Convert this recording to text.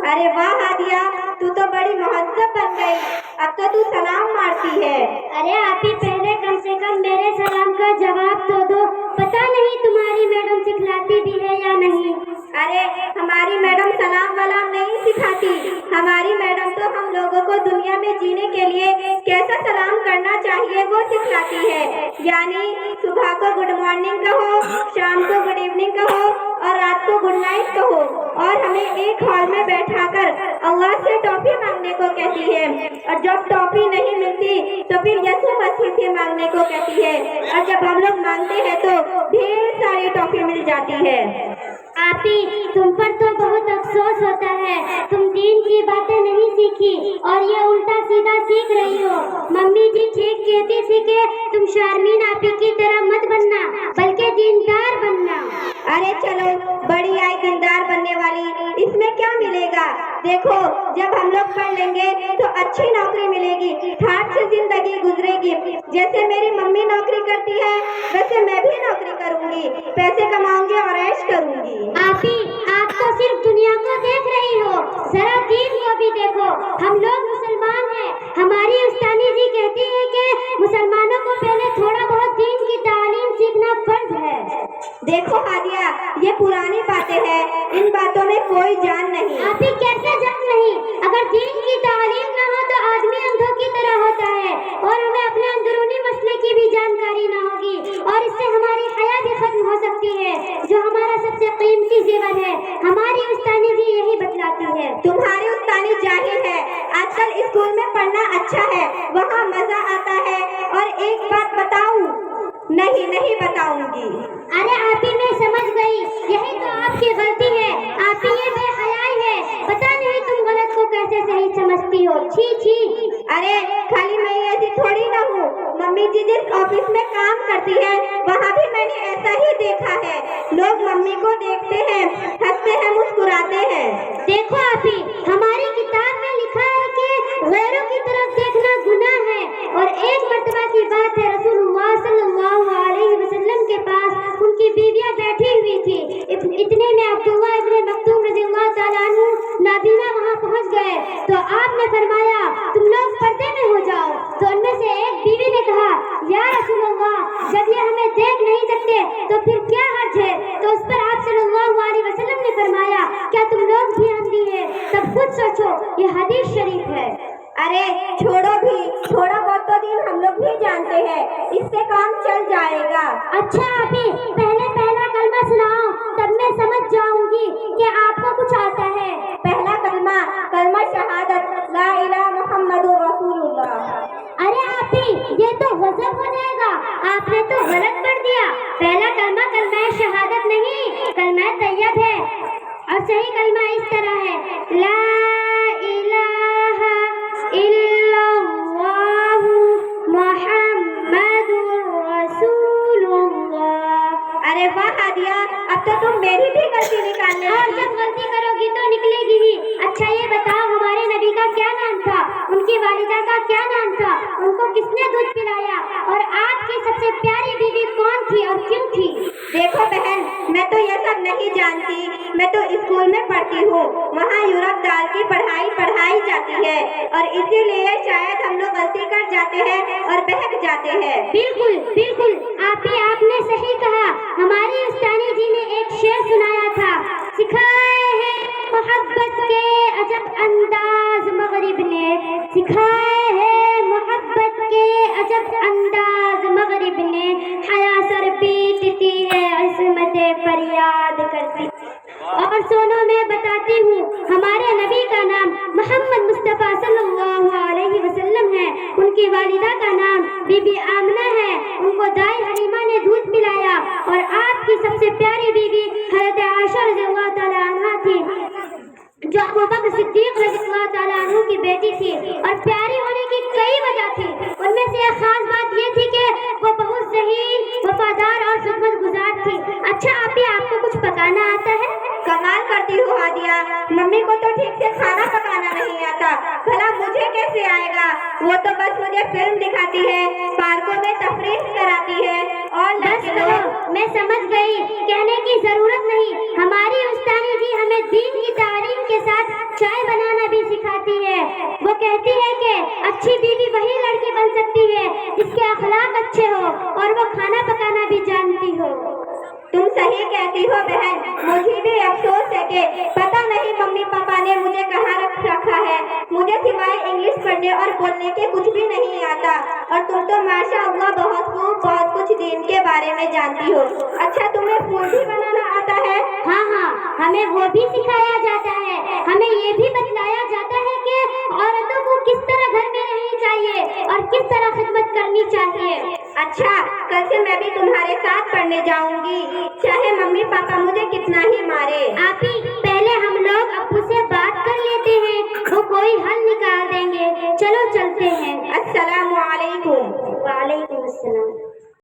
अरे वाह हादिया, तू तो बड़ी मुहज्जब बन गई। अब तो तू सलाम मारती है। अरे आप ही पहले कम से कम मेरे सलाम का जवाब तो दो। पता नहीं तुम्हारी मैडम सिखलाती भी है या नहीं। अरे हमारी मैडम सलाम वलाम नहीं सिखाती। हमारी मैडम तो हम लोगों को दुनिया में जीने के लिए कैसा सलाम करना चाहिए वो सिखलाती है। यानी सुबह को गुड मॉर्निंग कहो, शाम को गुड इवनिंग कहो और रात को गुड नाइट कहो। और हमें एक हॉल में बैठाकर अल्लाह से टॉफी मांगने को कहती है। और जब टॉफी नहीं मिलती तो फिर यसु मसीह से मांगने को कहती है। और जब हम लोग मांगते हैं तो ढेर सारी टॉफी मिल जाती है। आप ही तुम पर तो बहुत अफसोस होता है, तुम दीन की बातें नहीं सीखी और ये उल्टा सीधा सीख रही हो। मम्मी जी ठीक कहती थी कि तुम शारमीन आपी की तरह मत बनना बल्कि दीनदार बनना। अरे चलो, बड़ी आई दीनदार बनने वाली, इसमें क्या मिलेगा? देखो, जब हम लोग पढ़ लेंगे तो अच्छी नौकरी मिलेगी, ठाठ से जिंदगी गुजरेगी। जैसे मेरी मम्मी नौकरी करती है वैसे मैं भी नौकरी करूंगी, पैसे कमाऊंगी और ऐश करूंगी। आप तो सिर्फ दुनिया को देख रही हो, जरा दीन को भी देखो। हम लोग मुसलमान हैं, हमारी उस्तानी जी कहती है कि मुसलमानों को पहले थोड़ा बहुत दीन की तालीम सीखना फर्ज है। देखो हादिया, ये पुरानी बातें हैं, इन बातों में कोई जान नहीं। आप ही कैसे जान नहीं? अगर दीन की तालीम न हो तो आदमी अंधों की तरह होता है और हमें अपने अंदरूनी मसले की भी जानकारी न होगी और इससे हमारी हया भी खत्म हो सकती है, जो हमारा सबसे कीमती जीवन है। हमारी उस्तानी जी यही बतलाती है। तुम्हारी उस्तानी जाहिल है। आजकल स्कूल में पढ़ना अच्छा है, वहाँ मजा आता है। और एक बात बताऊं? नहीं बताऊंगी। अरे आप ही मैं समझ गई, यही तो आपकी गलती है। आप ही ये बेहयाई है, पता नहीं तुम गलत को कैसे सही समझती हो। छी छी। अरे खाली मैं ऐसी थोड़ी ना हूँ, मम्मी जी जिस ऑफिस में काम करती है वहाँ भी मैंने ऐसा ही देखा है। लोग मम्मी को देखते हैं, हंसते हैं, मुस्कुराते हैं। देखो आप ही, हमारी किताब में लिखा है कि गैरों की तरफ देखना गुनाह है। और एक मर्तबा की बात है, रसूलुल्लाह सल्लल्लाहु अलैहि वसल्लम के पास उनकी बीवियां बैठी हुई थी। इतने में अब्दुल्लाह इब्न मक्तूम रज़ियल्लाहु ताला अन्हु नाबीना वहाँ पहुँच गए तो आपने फरमाया तुम लोग पर्दे में हो जाओ। तो उनमें से एक बीवी ने कहा, या रसूलल्लाह, जब ये हमें देख नहीं सकते तो फिर क्या हर्ज है? तो उस पर आप सल्लल्लाहु अलैहि वसल्लम ने फरमाया, क्या तुम लोग भी अंधी हैं? तब खुद सोचो, ये हदीस शरीफ है। अरे छोड़ो भी, थोड़ा बहुत तो दिन हम लोग भी जानते हैं, इससे काम चल जाएगा। अच्छा अभी पहले पहला कलमा सुनाओ, तब मैं समझ जाऊंगी कि आपको कुछ आता है। पहला कलमा शहादत, ला इलाहा मुहम्मदुर रसूलुल्लाह। अरे आप ही ये तो गजब हो जाएगा, आपने तो गलत पढ़ दिया। पहला कलमा कलमा शहादत नहीं, कलमा तैयब है। और सही कलमा इस तरह है, ला इलाहा इल्लल्लाहु मुहम्मदुर रसूलुल्लाह। अरे वाह हादिया, अब तो तुम मेरी भी गलती निकालने और जब गलती करोगी तो निकलेगी ही। अच्छा ये बताओ, हमारे नबी का क्या नाम था? उनकी वालिदा का क्या नाम था? उनको किसने दूध पिलाया? और आपकी सबसे प्यारी बीवी कौन थी और क्यों थी? देखो बहन, मैं तो ये सब नहीं जानती। मैं तो स्कूल में पढ़ती हूँ, वहाँ यूरोप दाल की पढ़ाई जाती है और इसीलिए शायद हम लोग गलती कर जाते हैं और बहक जाते हैं। बिल्कुल आप ही आपने सही कहा। हमारी उस्तानी जी ने एक शेर सुनाया था, सिखाए हैं मोहब्बत के अजब अंदाज मगरिब ने, सिखाए हैं मोहब्बत के अजब अंदाज मगरिब ने, हया सर पीटती है इस्मत फरियाद करती। और सोनो मैं बताती हूँ, हमारे नबी का नाम मोहम्मद मुस्तफ़ा सल्लल्लाहु अलैहि वसल्लम है। उनकी वालिदा का नाम बीबी आमना है। उनको दाई हलीमा ने दूध पिलाया और आपकी सबसे प्यारी बीवी हज़रत आयशा रज़ियल्लाहु ताला अन्हा थी, जो अबू बकर सिद्दीक रज़ियल्लाहु ताला अन्हु की बेटी थी। और प्यारी होने की कई वजह थी, उनमें से एक खास बात ये थी कि वो बहुत ज़हीन, वफादार और खिदमतगुजार थी। अच्छा आप ही आपको कुछ पकाना आता है? कमाल करती हूँ हादिया, मम्मी को तो ठीक से खाना पकाना नहीं आता, भला मुझे कैसे आएगा? वो तो बस मुझे फिल्म दिखाती है, पार्कों में तफरीह कराती है और बस मैं समझ गई, कहने की जरूरत नहीं। हमारी उस्तानी जी हमें दीन की तालीम के साथ चाय अच्छी बीवी वही लड़की बन सकती है जिसके अखलाक अच्छे हो और वो खाना पकाना भी जानती हो। तुम सही कहती हो बहन, मुझे भी अफसोस है कि पता नहीं मम्मी पापा ने मुझे कहाँ रखा है। मुझे सिवाय इंग्लिश पढ़ने और बोलने के कुछ भी नहीं आता, और तुम तो माशाअल्लाह बहुत खूब बहुत कुछ दीन के बारे में जानती हो। अच्छा, तुम्हें फूल भी बनाना आता है? हाँ, हमें वो भी सिखाया जाता है। हमें ये भी बतलाया जाता है कि औरतों को किस तरह घर में रहनी चाहिए और किस तरह खिदमत करनी चाहिए। अच्छा, कल से मैं भी तुम्हारे साथ पढ़ने जाऊंगी, चाहे मम्मी पापा मुझे कितना ही मारे। आपी, पहले हम लोग अब्बू से बात कर लेते हैं, वो कोई हल निकाल देंगे। चलो